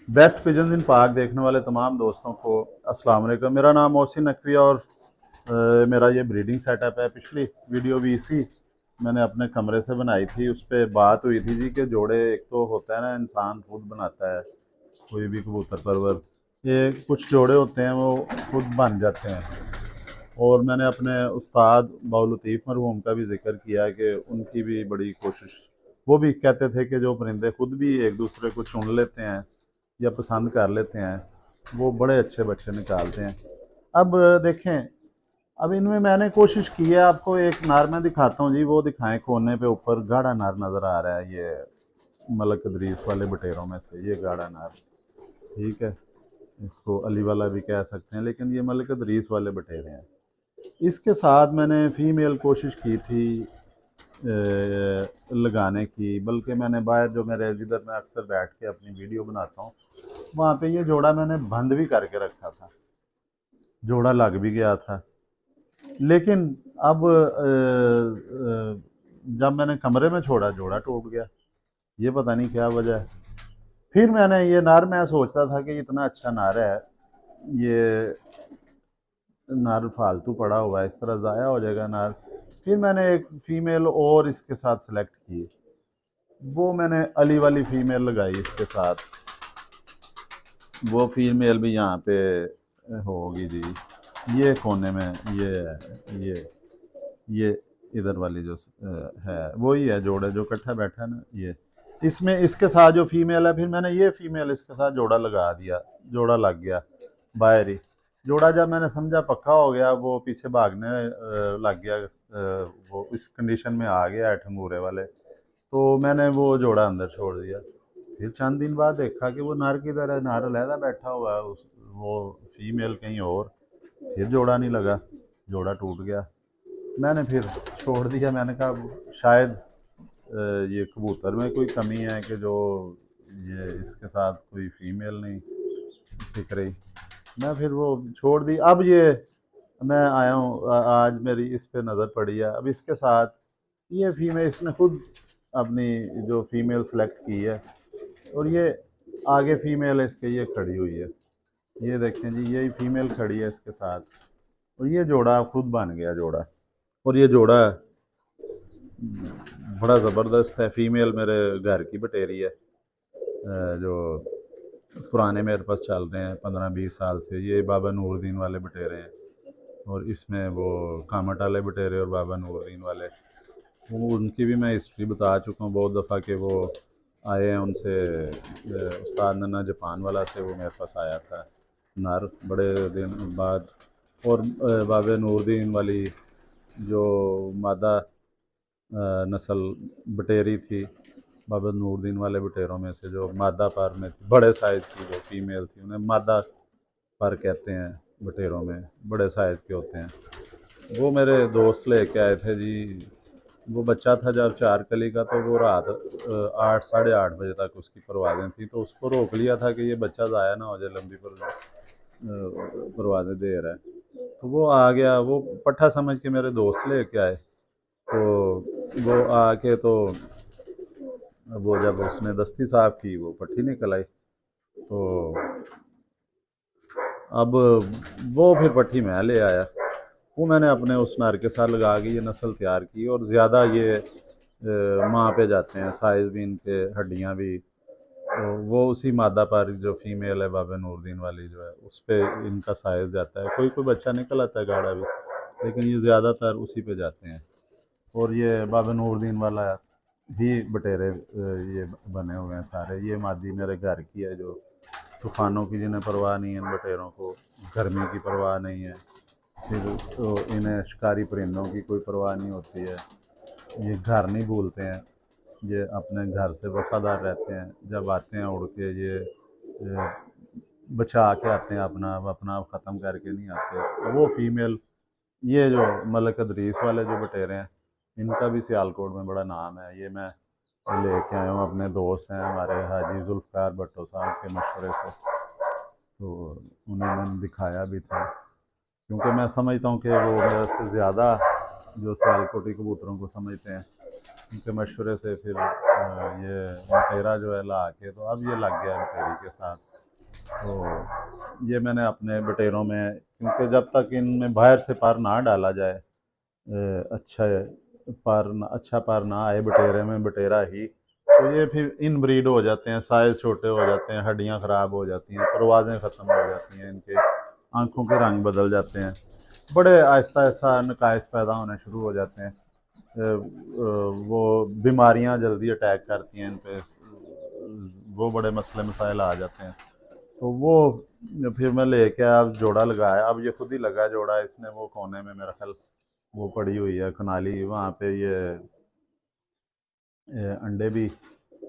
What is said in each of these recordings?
Best pigeons इन पाक देखने वाले तमाम दोस्तों को अस्सलाम वालेकुम। मेरा नाम मोहसिन नकवी और मेरा ये ब्रीडिंग सेटअप है। पिछली वीडियो भी इसी मैंने अपने कमरे से बनाई थी। उस पर बात हुई थी जी कि जोड़े एक तो होता है ना, इंसान खुद बनाता है कोई भी कबूतर परवर, ये कुछ जोड़े होते हैं वो खुद बन जाते हैं। और मैंने अपने उस्ताद बाउल लतीफ़ मरहूम का भी जिक्र किया कि उनकी भी बड़ी कोशिश, वो भी कहते थे कि जो परिंदे खुद भी एक दूसरे को चुन लेते हैं या पसंद कर लेते हैं वो बड़े अच्छे बच्चे निकालते हैं। अब देखें, अब इनमें मैंने कोशिश की है, आपको एक नार मैं दिखाता हूँ जी, वो दिखाएं। कोने पे ऊपर गाढ़ा नार नज़र आ रहा है, ये मलक इदरीस वाले बटेरों में से ये गाढ़ा नार, ठीक है। इसको अली वाला भी कह सकते हैं, लेकिन ये मलक इदरीस वाले बटेरे हैं। इसके साथ मैंने फ़ीमेल कोशिश की थी लगाने की, बल्कि मैंने बाहर जो मेरे जिधर मैं अक्सर बैठ के अपनी वीडियो बनाता हूँ वहाँ पे ये जोड़ा मैंने बंद भी करके रखा था, जोड़ा लग भी गया था। लेकिन अब जब मैंने कमरे में छोड़ा जोड़ा टूट गया। ये पता नहीं क्या वजह है। फिर मैंने ये नार, मैं सोचता था कि इतना अच्छा नार है, ये नार फालतू पड़ा हुआ है, इस तरह ज़ाया हो जाएगा नार। फिर मैंने एक फ़ीमेल और इसके साथ सेलेक्ट की, वो मैंने अली वाली फ़ीमेल लगाई इसके साथ। वो फीमेल भी यहाँ पे होगी जी, ये कोने में ये है, ये इधर वाली जो है वही है जोड़ा जो इकट्ठा बैठा है ना, ये इसमें इसके साथ जो फीमेल है, फिर मैंने ये फीमेल इसके साथ जोड़ा लगा दिया, जोड़ा लग गया बाहर ही। जोड़ा जब मैंने समझा पक्का हो गया, वो पीछे भागने लग गया, वो इस कंडीशन में आ गया है ठंगूरे वाले, तो मैंने वो जोड़ा अंदर छोड़ दिया। फिर चंद दिन बाद देखा कि वो नर किधर है, नर अलहदा बैठा हुआ है, उस वो फीमेल कहीं और। फिर जोड़ा नहीं लगा, जोड़ा टूट गया। मैंने फिर छोड़ दिया। मैंने कहा शायद ये कबूतर में कोई कमी है कि जो ये इसके साथ कोई फीमेल नहीं टिक रही। मैं फिर वो छोड़ दी। अब ये मैं आया हूँ आज मेरी इस पे नज़र पड़ी है, अब इसके साथ ये फीमेल इसने खुद अपनी जो फीमेल सेलेक्ट की है, और ये आगे फीमेल है इसके, ये खड़ी हुई है, ये देखें जी, यही फीमेल खड़ी है इसके साथ। और ये जोड़ा खुद बन गया जोड़ा। और ये जोड़ा बड़ा ज़बरदस्त है। फीमेल मेरे घर की बटेरी है, जो पुराने मेरे पास चल रहे हैं 15-20 साल से। ये बाबा नूरुद्दीन वाले बटेरे हैं, और इसमें वो कामट वाले बटेरे और बाबा नूरुद्दीन वाले, वो उनकी भी मैं हिस्ट्री बता चुका हूँ बहुत दफ़ा कि वो आए हैं उनसे। उस्ताद नन्ना जापान वाला से वो मेरे पास आया था नर बड़े दिन बाद। और बाबा नूरुद्दीन वाली जो मादा नस्ल बटेरी थी, बाबा नूरुद्दीन वाले बटेरों में से जो मादा पर में थी, बड़े साइज़ की जो फीमेल थी, उन्हें मादा पर कहते हैं। बटेरों में बड़े साइज़ के होते हैं। वो मेरे दोस्त लेके आए थे जी। वो बच्चा था जब 4 कली का, तो वो रात 8 साढ़े 8 बजे तक उसकी परवाज़ें थी, तो उसको रोक लिया था कि ये बच्चा ज़ाया ना हो जाए, लंबी परवाज़ें दे रहा है। तो वो आ गया, वो पट्ठा समझ के मेरे दोस्त लेके आए। तो वो आके तो वो जब उसने दस्ती साफ की, वो पट्टी निकल आई। तो अब वो फिर पट्टी मैं ले आया, वो मैंने अपने उस नर के साथ लगा के ये नस्ल तैयार की। और ज़्यादा ये माँ पे जाते हैं, साइज़ भी इनके, हड्डियाँ भी। तो वो उसी मादा पर जो फीमेल है बाबा नूरुद्दीन वाली जो है, उस पर इनका साइज़ जाता है। कोई कोई बच्चा निकल आता है गाढ़ा भी, लेकिन ये ज़्यादातर उसी पे जाते हैं। और ये बाबा नूरुद्दीन वाला ही बटेरे ये बने हुए हैं सारे। ये मादी मेरे घर की है, जो तूफ़ानों की जिन्हें परवाह नहीं है, इन बटेरों को गर्मी की परवाह नहीं है। फिर तो इन्हें शिकारी परिंदों की कोई परवाह नहीं होती है। ये घर नहीं भूलते हैं, ये अपने घर से वफादार रहते हैं। जब आते हैं उड़ के, ये बचा के आते हैं, अपना अपना ख़त्म करके नहीं आते। वो फीमेल, ये जो मलक इदरीस वाले जो बटेरे हैं, इनका भी सियालकोट में बड़ा नाम है। ये मैं लेके आया हूँ, अपने दोस्त हैं हमारे हाजी जुल्फ़कार भट्टो साहब के मशवरे से, तो उन्हें मैंने दिखाया भी था। क्योंकि मैं समझता हूँ कि वो मेरे से ज़्यादा जो सियालकोटी कबूतरों को समझते हैं, उनके मशवरे से फिर ये बटेरा जो है ला के, तो अब ये लग गया बटेरी के साथ। तो ये मैंने अपने बटेरों में, क्योंकि जब तक इनमें बाहर से पर ना डाला जाए, अच्छा अच्छा पर ना आए बटेरे में, बटेरा ही, तो ये फिर इन ब्रीड हो जाते हैं, साइज छोटे हो जाते हैं, हड्डियां ख़राब हो जाती हैं, परवाज़ें ख़त्म हो जाती हैं इनके, आँखों के रंग बदल जाते हैं, बड़े आहिस्ता आहिस्ता नकाइस पैदा होने शुरू हो जाते हैं। वो बीमारियां जल्दी अटैक करती हैं इन पे, वो बड़े मसले मसाइल आ जाते हैं। तो वो फिर मैं लेके अब जोड़ा लगाया, अब ये खुद ही लगा जोड़ा, इसने वो कोने में मेरा ख्याल वो पड़ी हुई है कनाली, वहाँ पे ये अंडे भी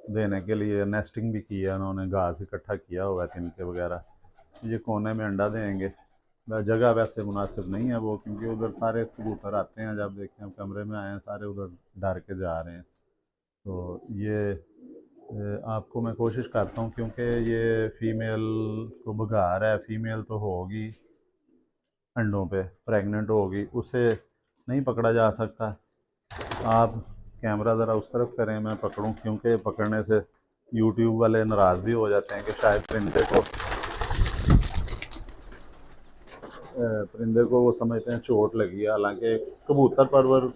देने के लिए नेस्टिंग भी की है उन्होंने, घास इकट्ठा किया हुआ है तिनके वगैरह, ये कोने में अंडा देंगे। जगह वैसे मुनासिब नहीं है वो, क्योंकि उधर सारे कबूतर आते हैं, जब देखें हम कमरे में आए हैं सारे उधर डर के जा रहे हैं। तो ये आपको मैं कोशिश करता हूँ, क्योंकि ये फीमेल को भगा रहा है, फीमेल तो होगी अंडों पे, प्रेग्नेंट होगी, उसे नहीं पकड़ा जा सकता। आप कैमरा ज़रा उस तरफ करें, मैं पकड़ूं, क्योंकि पकड़ने से यूट्यूब वाले नाराज़ भी हो जाते हैं कि शायद परिंदे को वो समझते हैं चोट लगी है, हालांकि कबूतर परवर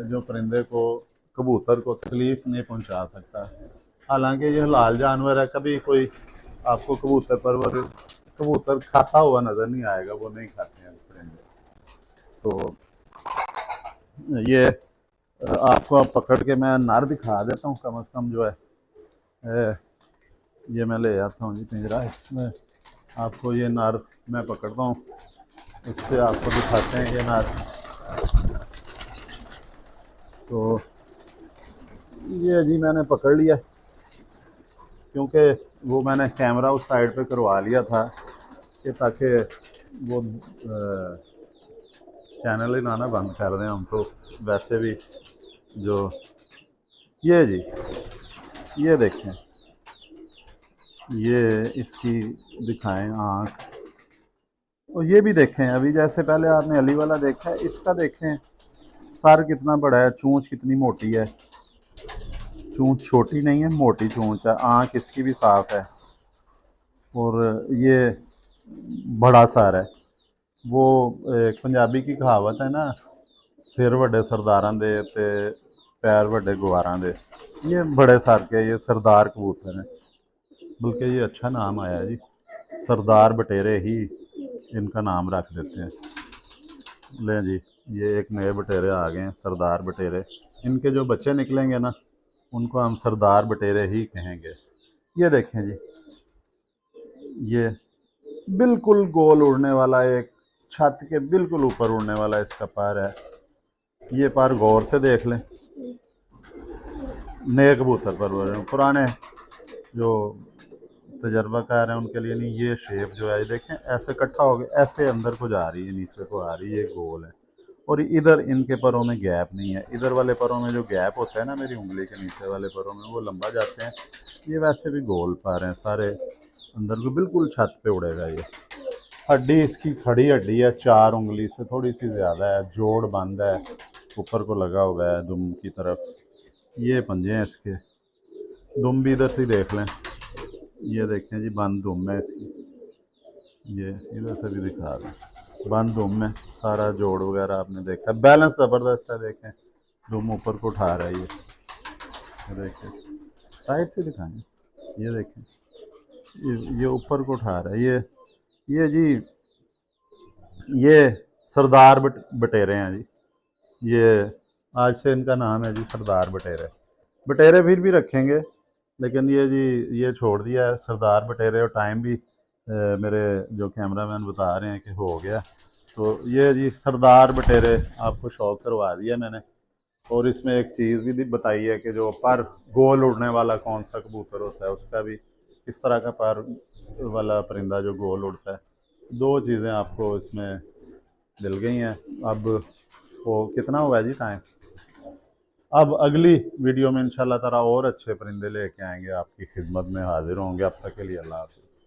जो परिंदे को, कबूतर को तकलीफ़ नहीं पहुंचा सकता। हालांकि ये हलाल जानवर है, कभी कोई आपको कबूतर परवर, कबूतर खाता हुआ नज़र नहीं आएगा, वो नहीं खाते हैं परिंदे। तो ये आपको अब पकड़ के मैं नर दिखा देता हूँ कम से कम, जो है ये मैं ले आता हूँ जी पिंजरा, इसमें आपको ये नर मैं पकड़ता हूँ, इससे आपको दिखाते हैं ये नर। तो ये जी मैंने पकड़ लिया, क्योंकि वो मैंने कैमरा उस साइड पे करवा लिया था कि ताकि वो चैनल ही ना बंद कर दें हम, तो वैसे भी जो ये जी, ये देखें, ये इसकी दिखाएं आँख, और ये भी देखें, अभी जैसे पहले आपने अली वाला देखा है, इसका देखें सर कितना बड़ा है, चोंच कितनी मोटी है, चोंच छोटी नहीं है, मोटी चोंच है, आँख इसकी भी साफ़ है, और ये बड़ा सर है। वो एक पंजाबी की कहावत है ना, सिर वड्डे सरदारां दे ते पैर वड्डे गवारां दे, ये बड़े सर के, ये सरदार कबूतर हैं, बल्कि ये अच्छा नाम आया है जी, सरदार बटेरे ही इनका नाम रख देते हैं। लें जी, ये एक नए बटेरे आ गए हैं, सरदार बटेरे, इनके जो बच्चे निकलेंगे ना, उनको हम सरदार बटेरे ही कहेंगे। ये देखें जी, ये बिल्कुल गोल उड़ने वाला, एक छत के बिल्कुल ऊपर उड़ने वाला इसका पर है, ये पर गौर से देख लें, नए कबूतर पर, पुराने जो तजर्बाकार हैं उनके लिए नहीं, ये शेप जो है देखें ऐसे इकट्ठा हो गया, ऐसे अंदर को जा रही है, नीचे को आ रही है, ये गोल है, और इधर इनके परों में गैप नहीं है, इधर वाले परों में जो गैप होता है ना मेरी उंगली के नीचे वाले परों में, वो लंबा जाते हैं। ये वैसे भी गोल पर हैं सारे, अंदर को बिल्कुल छत पे उड़ेगा ये। हड्डी इसकी खड़ी हड्डी है, 4 उंगली से थोड़ी सी ज़्यादा है, जोड़ बंद है, ऊपर को लगा हुआ है दुम की तरफ, ये पंजे हैं इसके, दुम भी इधर से देख लें, ये देखें जी बंद दुम है इसकी, ये इधर से भी दिखा रहे हैं, बंद दुम में सारा जोड़ वगैरह आपने देखा, बैलेंस ज़बरदस्त है, देखें दुम ऊपर को उठा रहा है ये देखें, साइड से दिखाएं, ये देखें, ये ऊपर को उठा रहा है, ये जी, ये सरदार बटेरे हैं जी, ये आज से इनका नाम है जी सरदार बटेरे, बटेरे फिर भी रखेंगे, लेकिन ये जी ये छोड़ दिया है सरदार बटेरे, और टाइम भी मेरे जो कैमरामैन बता रहे हैं कि हो गया, तो ये जी सरदार बटेरे आपको शौक करवा दिया मैंने। और इसमें एक चीज़ भी बताई है कि जो पर गोल उड़ने वाला कौन सा कबूतर होता है, उसका भी किस तरह का पर वाला परिंदा जो गोल उड़ता है, 2 चीज़ें आपको इसमें मिल गई हैं। अब वो कितना हुआ है जी टाइम, अब अगली वीडियो में इंशाल्लाह ताला और अच्छे परिंदे लेके आएंगे, आपकी खिदमत में हाजिर होंगे, अब तक के लिए अल्लाह हाफ़िज़।